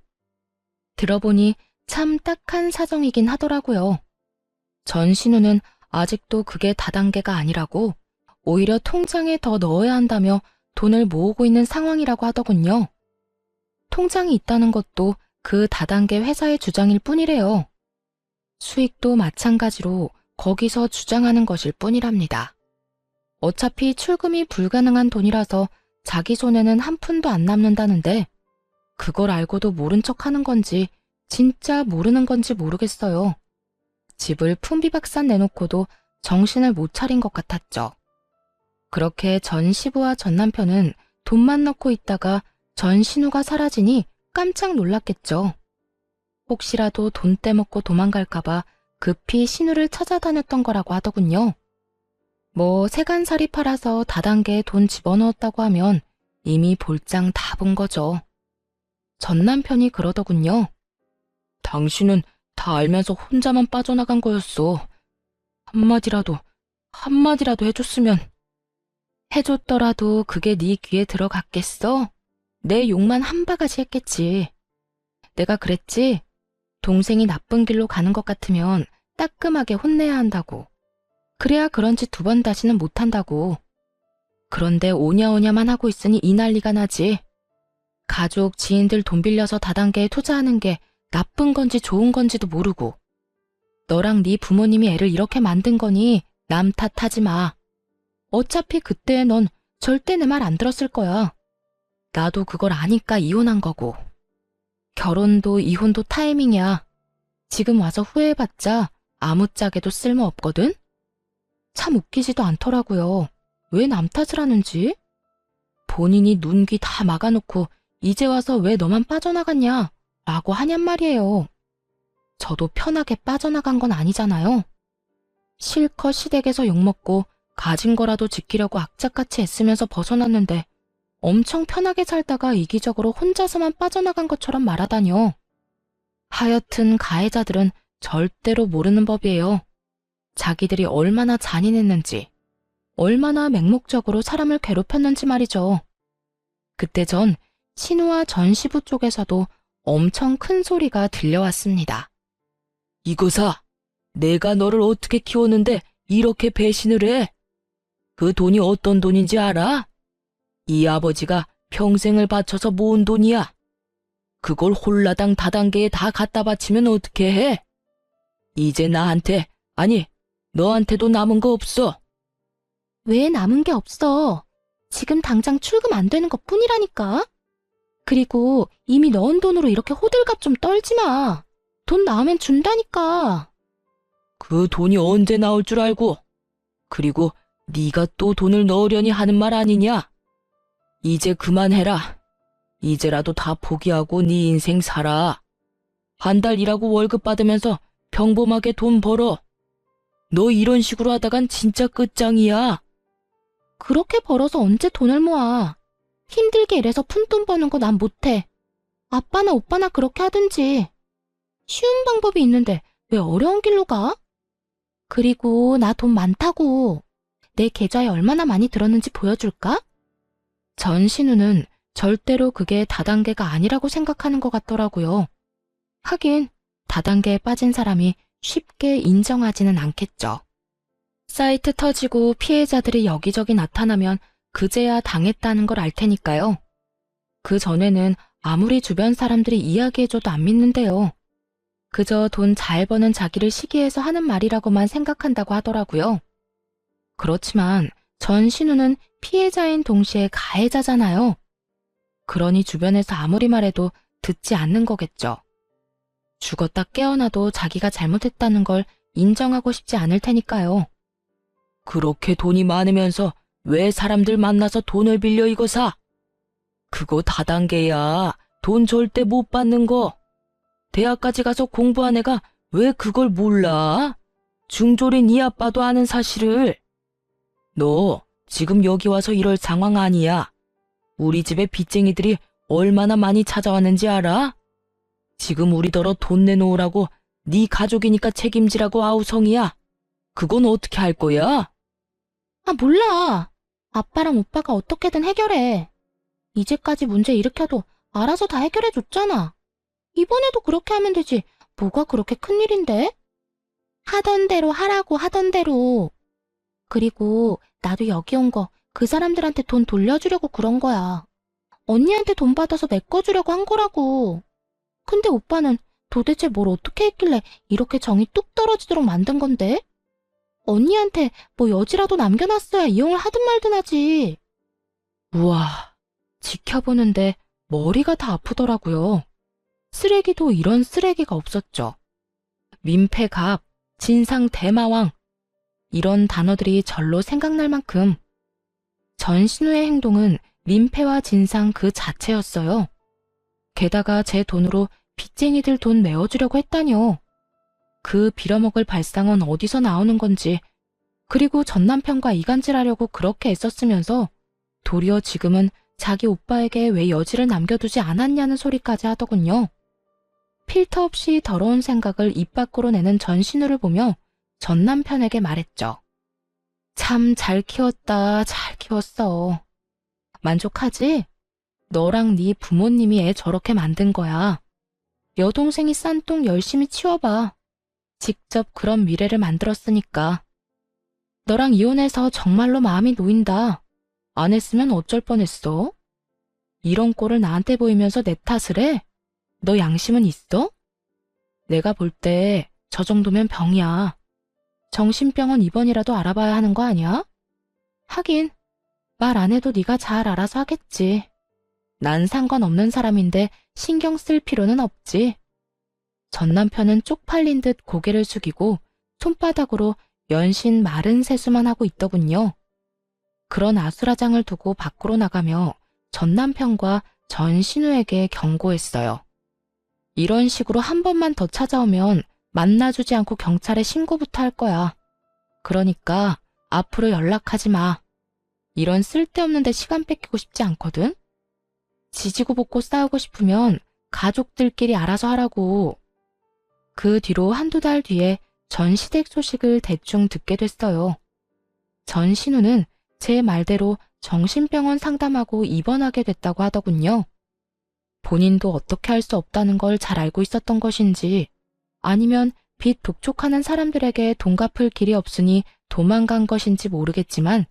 들어보니 참 딱한 사정이긴 하더라고요. 전신우는 아직도 그게 다단계가 아니라고 오히려 통장에 더 넣어야 한다며 돈을 모으고 있는 상황이라고 하더군요. 통장이 있다는 것도 그 다단계 회사의 주장일 뿐이래요. 수익도 마찬가지로 거기서 주장하는 것일 뿐이랍니다. 어차피 출금이 불가능한 돈이라서 자기 손에는 한 푼도 안 남는다는데 그걸 알고도 모른 척 하는 건지 진짜 모르는 건지 모르겠어요. 집을 풍비박산 내놓고도 정신을 못 차린 것 같았죠. 그렇게 전 시부와 전 남편은 돈만 넣고 있다가 전 신우가 사라지니 깜짝 놀랐겠죠. 혹시라도 돈 떼먹고 도망갈까봐 급히 신우를 찾아다녔던 거라고 하더군요. 뭐 세간살이 팔아서 다단계에 돈 집어넣었다고 하면 이미 볼장 다 본 거죠. 전 남편이 그러더군요. 당신은 다 알면서 혼자만 빠져나간 거였어. 한마디라도 해줬으면. 해줬더라도 그게 네 귀에 들어갔겠어? 내 욕만 한 바가지 했겠지. 내가 그랬지? 동생이 나쁜 길로 가는 것 같으면 따끔하게 혼내야 한다고. 그래야 그런 짓 2번 다시는 못한다고. 그런데 오냐오냐만 하고 있으니 이 난리가 나지. 가족, 지인들 돈 빌려서 다단계에 투자하는 게 나쁜 건지 좋은 건지도 모르고. 너랑 네 부모님이 애를 이렇게 만든 거니 남 탓하지 마. 어차피 그때 넌 절대 내 말 안 들었을 거야. 나도 그걸 아니까 이혼한 거고. 결혼도 이혼도 타이밍이야. 지금 와서 후회해봤자 아무짝에도 쓸모없거든? 참 웃기지도 않더라고요. 왜 남 탓을 하는지? 본인이 눈, 귀 다 막아놓고 이제 와서 왜 너만 빠져나갔냐? 라고 하냔 말이에요. 저도 편하게 빠져나간 건 아니잖아요. 실컷 시댁에서 욕먹고 가진 거라도 지키려고 악착같이 애쓰면서 벗어났는데 엄청 편하게 살다가 이기적으로 혼자서만 빠져나간 것처럼 말하다뇨. 하여튼 가해자들은 절대로 모르는 법이에요. 자기들이 얼마나 잔인했는지, 얼마나 맹목적으로 사람을 괴롭혔는지 말이죠. 그때 전 신우와 전 시부 쪽에서도 엄청 큰 소리가 들려왔습니다. 이거사, 내가 너를 어떻게 키웠는데 이렇게 배신을 해? 그 돈이 어떤 돈인지 알아? 이 아버지가 평생을 바쳐서 모은 돈이야. 그걸 홀라당 다단계에 다 갖다 바치면 어떻게 해? 이제 나한테, 아니, 너한테도 남은 거 없어. 왜 남은 게 없어? 지금 당장 출금 안 되는 것 뿐이라니까. 그리고 이미 넣은 돈으로 이렇게 호들갑 좀 떨지 마. 돈 나오면 준다니까. 그 돈이 언제 나올 줄 알고. 그리고 네가 또 돈을 넣으려니 하는 말 아니냐? 이제 그만해라. 이제라도 다 포기하고 네 인생 살아. 한 달 일하고 월급 받으면서 평범하게 돈 벌어. 너 이런 식으로 하다간 진짜 끝장이야. 그렇게 벌어서 언제 돈을 모아. 힘들게 일해서 푼돈 버는 거 난 못해. 아빠나 오빠나 그렇게 하든지. 쉬운 방법이 있는데 왜 어려운 길로 가? 그리고 나 돈 많다고. 내 계좌에 얼마나 많이 들었는지 보여줄까? 전신우는 절대로 그게 다단계가 아니라고 생각하는 것 같더라고요. 하긴 다단계에 빠진 사람이 쉽게 인정하지는 않겠죠. 사이트 터지고 피해자들이 여기저기 나타나면 그제야 당했다는 걸 알 테니까요. 그 전에는 아무리 주변 사람들이 이야기해줘도 안 믿는데요. 그저 돈 잘 버는 자기를 시기해서 하는 말이라고만 생각한다고 하더라고요. 그렇지만 전신우는 피해자인 동시에 가해자잖아요. 그러니 주변에서 아무리 말해도 듣지 않는 거겠죠. 죽었다 깨어나도 자기가 잘못했다는 걸 인정하고 싶지 않을 테니까요. 그렇게 돈이 많으면서 왜 사람들 만나서 돈을 빌려 이거 사? 그거 다단계야. 돈 절대 못 받는 거. 대학까지 가서 공부한 애가 왜 그걸 몰라? 중졸인 이 아빠도 아는 사실을. 너 지금 여기 와서 이럴 상황 아니야. 우리 집에 빚쟁이들이 얼마나 많이 찾아왔는지 알아? 지금 우리더러 돈 내놓으라고 네 가족이니까 책임지라고 아우성이야. 그건 어떻게 할 거야? 아, 몰라. 아빠랑 오빠가 어떻게든 해결해. 이제까지 문제 일으켜도 알아서 다 해결해줬잖아. 이번에도 그렇게 하면 되지. 뭐가 그렇게 큰일인데? 하던 대로 하라고 하던 대로. 그리고 나도 여기 온 거 그 사람들한테 돈 돌려주려고 그런 거야. 언니한테 돈 받아서 메꿔주려고 한 거라고. 근데 오빠는 도대체 뭘 어떻게 했길래 이렇게 정이 뚝 떨어지도록 만든 건데? 언니한테 뭐 여지라도 남겨놨어야 이용을 하든 말든 하지. 우와, 지켜보는데 머리가 다 아프더라고요. 쓰레기도 이런 쓰레기가 없었죠. 민폐갑, 진상대마왕, 이런 단어들이 절로 생각날 만큼 전신우의 행동은 민폐와 진상 그 자체였어요. 게다가 제 돈으로 빚쟁이들 돈 메워주려고 했다뇨. 그 빌어먹을 발상은 어디서 나오는 건지, 그리고 전 남편과 이간질하려고 그렇게 애썼으면서 도리어 지금은 자기 오빠에게 왜 여지를 남겨두지 않았냐는 소리까지 하더군요. 필터 없이 더러운 생각을 입 밖으로 내는 전신우를 보며 전 남편에게 말했죠. 참 잘 키웠다, 잘 키웠어. 만족하지? 너랑 네 부모님이 애 저렇게 만든 거야. 여동생이 싼 똥 열심히 치워봐. 직접 그런 미래를 만들었으니까. 너랑 이혼해서 정말로 마음이 놓인다. 안 했으면 어쩔 뻔했어? 이런 꼴을 나한테 보이면서 내 탓을 해? 너 양심은 있어? 내가 볼 때 저 정도면 병이야. 정신병원 입원이라도 알아봐야 하는 거 아니야? 하긴 말 안 해도 네가 잘 알아서 하겠지. 난 상관없는 사람인데 신경 쓸 필요는 없지. 전 남편은 쪽팔린 듯 고개를 숙이고 손바닥으로 연신 마른 세수만 하고 있더군요. 그런 아수라장을 두고 밖으로 나가며 전 남편과 전 신우에게 경고했어요. 이런 식으로 한 번만 더 찾아오면 만나주지 않고 경찰에 신고부터 할 거야. 그러니까 앞으로 연락하지 마. 이런 쓸데없는 데 시간 뺏기고 싶지 않거든. 지지고 볶고 싸우고 싶으면 가족들끼리 알아서 하라고. 그 뒤로 한두 달 뒤에 전 시댁 소식을 대충 듣게 됐어요. 전 신우는 제 말대로 정신병원 상담하고 입원하게 됐다고 하더군요. 본인도 어떻게 할 수 없다는 걸 잘 알고 있었던 것인지, 아니면 빚 독촉하는 사람들에게 돈 갚을 길이 없으니 도망간 것인지 모르겠지만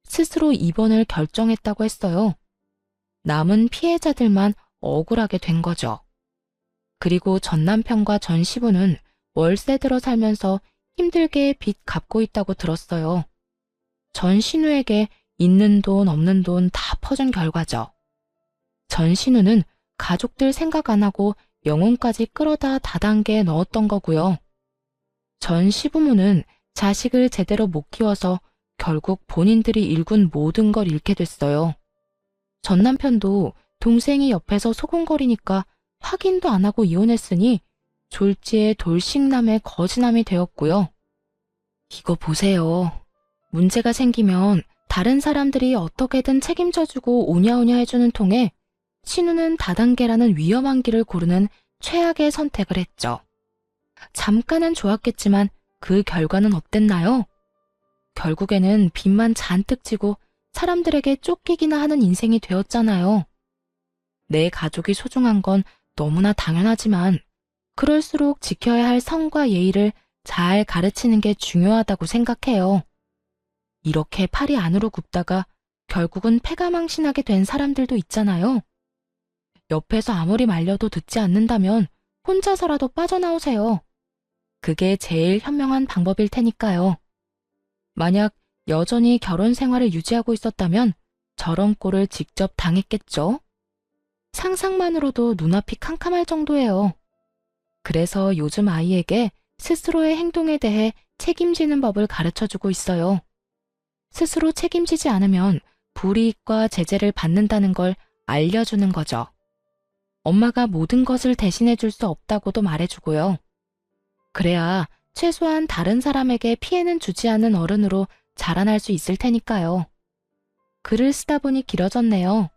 스스로 입원을 결정했다고 했어요. 남은 피해자들만 억울하게 된 거죠. 그리고 전 남편과 전 시부는 월세 들어 살면서 힘들게 빚 갚고 있다고 들었어요. 전 신우에게 있는 돈 없는 돈 다 퍼준 결과죠. 전 신우는 가족들 생각 안 하고 영혼까지 끌어다 다단계에 넣었던 거고요. 전 시부모는 자식을 제대로 못 키워서 결국 본인들이 일군 모든 걸 잃게 됐어요. 전 남편도 동생이 옆에서 소곤거리니까 확인도 안 하고 이혼했으니 졸지에 돌싱남의 거지남이 되었고요. 이거 보세요. 문제가 생기면 다른 사람들이 어떻게든 책임져주고 오냐오냐 해주는 통에 신우는 다단계라는 위험한 길을 고르는 최악의 선택을 했죠. 잠깐은 좋았겠지만 그 결과는 어땠나요? 결국에는 빚만 잔뜩 지고 사람들에게 쫓기기나 하는 인생이 되었잖아요. 내 가족이 소중한 건 너무나 당연하지만 그럴수록 지켜야 할 성과 예의를 잘 가르치는 게 중요하다고 생각해요. 이렇게 팔이 안으로 굽다가 결국은 패가망신하게 된 사람들도 있잖아요. 옆에서 아무리 말려도 듣지 않는다면 혼자서라도 빠져나오세요. 그게 제일 현명한 방법일 테니까요. 만약 여전히 결혼 생활을 유지하고 있었다면 저런 꼴을 직접 당했겠죠? 상상만으로도 눈앞이 캄캄할 정도예요. 그래서 요즘 아이에게 스스로의 행동에 대해 책임지는 법을 가르쳐주고 있어요. 스스로 책임지지 않으면 불이익과 제재를 받는다는 걸 알려주는 거죠. 엄마가 모든 것을 대신해 줄 수 없다고도 말해주고요. 그래야 최소한 다른 사람에게 피해는 주지 않는 어른으로 자라날 수 있을 테니까요. 글을 쓰다 보니 길어졌네요.